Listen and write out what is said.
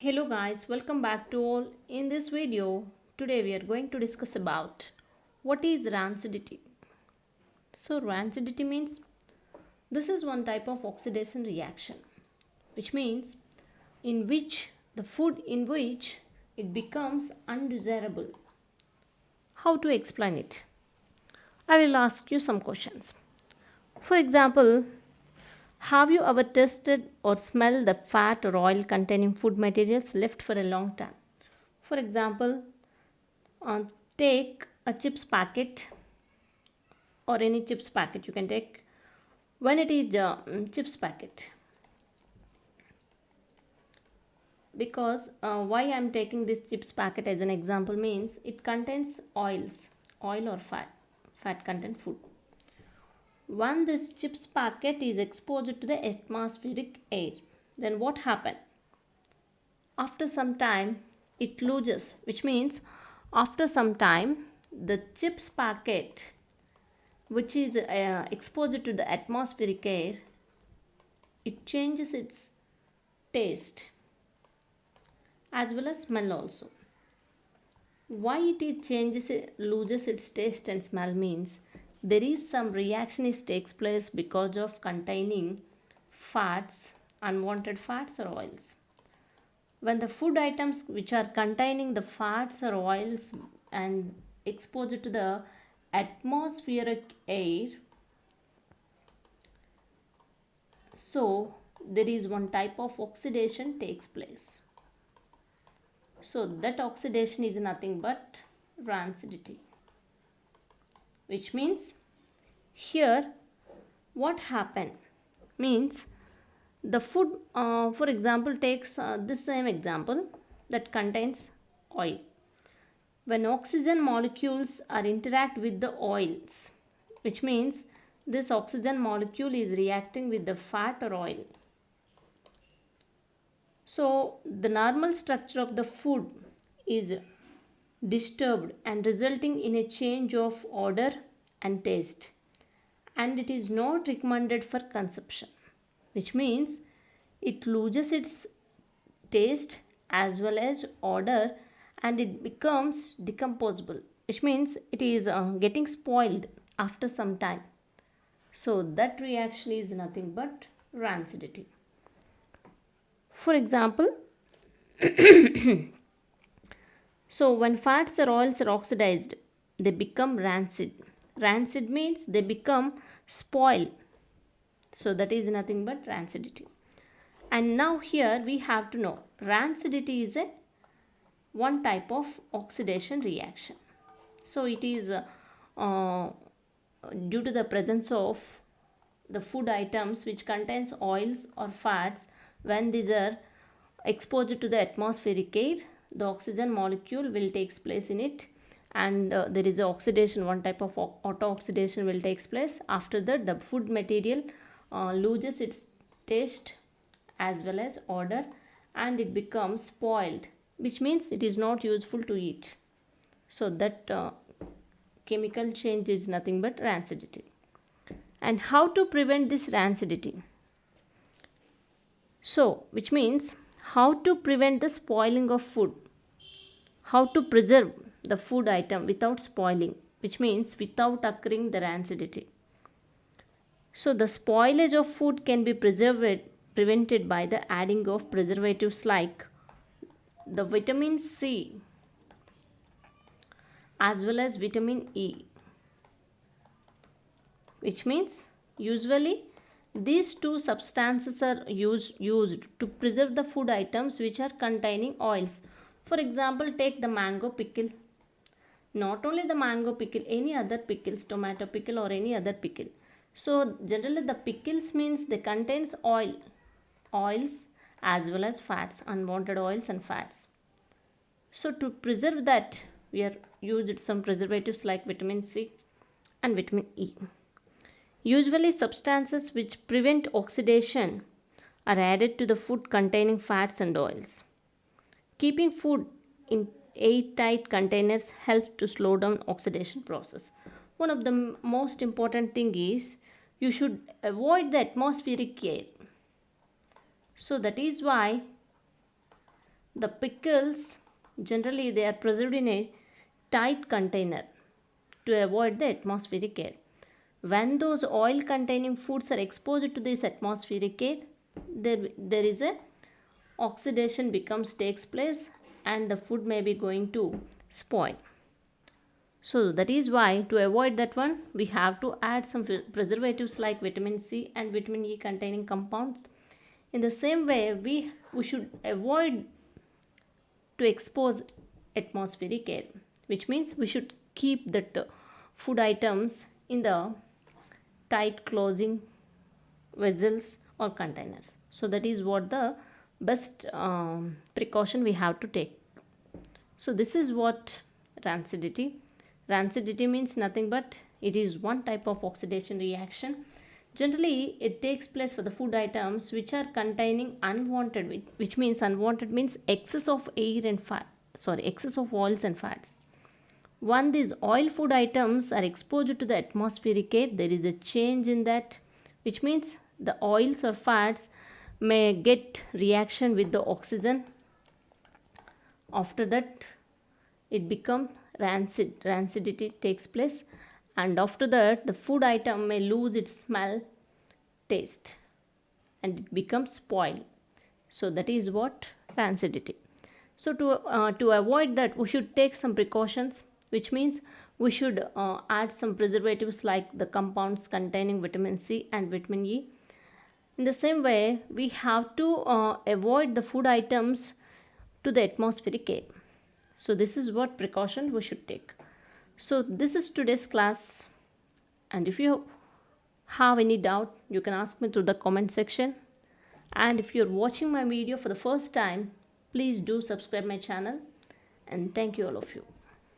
Hello guys, welcome back to all. In this video, today we are going to discuss about what is rancidity. So rancidity means this is one type of oxidation reaction, which means in which the food in which it becomes undesirable. How to explain it? I will ask you some questions. For example, have you ever tasted or smelled the fat or oil containing food materials left for a long time? For example, uh, take a chips packet or any chips packet you can take when it is a chips packet, because why I'm taking this chips packet as an example means it contains oil or fat content food. When this chips packet is exposed to the atmospheric air, then what happen? After some time it loses, which means after some time the chips packet which is exposed to the atmospheric air, it changes its taste as well as smell also. Why it is changes it loses its taste and smell means there is some reaction is takes place because of containing fats, unwanted fats or oils. When the food items which are containing the fats or oils and exposed to the atmospheric air, so there is one type of oxidation takes place. So that oxidation is nothing but rancidity, which means here what happened means the food, for example, takes this same example that contains oil. When oxygen molecules are interact with the oils, which means this oxygen molecule is reacting with the fat or oil. So the normal structure of the food is disturbed and resulting in a change of odor and taste, and it is not recommended for consumption, which means it loses its taste as well as odor and it becomes decomposable, which means it is getting spoiled after some time. So that reaction is nothing but rancidity. For example, so when fats or oils are oxidized, they become rancid. Rancid means they become spoiled. So that is nothing but rancidity. And now here we have to know rancidity is a one type of oxidation reaction. So it is uh, due to the presence of the food items which contains oils or fats. When these are exposed to the atmospheric air, the oxygen molecule will takes place in it, and there is a oxidation, one type of auto oxidation will takes place. After that the food material loses its taste as well as odor and it becomes spoiled, which means it is not useful to eat. So that chemical change is nothing but rancidity. And how to prevent this rancidity? So which means how to prevent the spoiling of food, how to preserve the food item without spoiling, which means without occurring the rancidity. So the spoilage of food can be prevented by the adding of preservatives like the vitamin C as well as vitamin E, which means usually these two substances are used to preserve the food items which are containing oils. For example, take the mango pickle. Not only the mango pickle, any other pickles, tomato pickle or any other pickle. So generally the pickles means they contains oils as well as fats, unwanted oils and fats. So to preserve that, we are used some preservatives like vitamin C and vitamin E. Usually substances which prevent oxidation are added to the food containing fats and oils. Keeping food in airtight containers helps to slow down oxidation process. One of the most important thing is you should avoid the atmospheric air. So that is why the pickles generally they are preserved in a tight container to avoid the atmospheric air. When those oil containing foods are exposed to this atmospheric air, there is a oxidation becomes takes place and the food may be going to spoil. So that is why to avoid that one we have to add some preservatives like vitamin C and vitamin E containing compounds. In the same way we should avoid to expose atmospheric air, which means we should keep that food items in the tight closing vessels or containers. So that is what the best precaution we have to take. So this is what rancidity. Rancidity means nothing but it is one type of oxidation reaction. Generally it takes place for the food items which are containing unwanted, which means unwanted means excess of air and fat, excess of oils and fats. When these oil food items are exposed to the atmospheric air, there is a change in that, which means the oils or fats may get reaction with the oxygen. After that it becomes rancid. Rancidity takes place, and after that the food item may lose its smell, taste, and it becomes spoiled. So that is what rancidity. So to avoid that we should take some precautions, which means we should add some preservatives like the compounds containing vitamin C and vitamin E. In the same way we have to avoid the food items to the atmospheric air. So this is what precaution we should take. So this is today's class, and if you have any doubt you can ask me through the comment section. And if you're watching my video for the first time, please do subscribe my channel, and thank you all of you.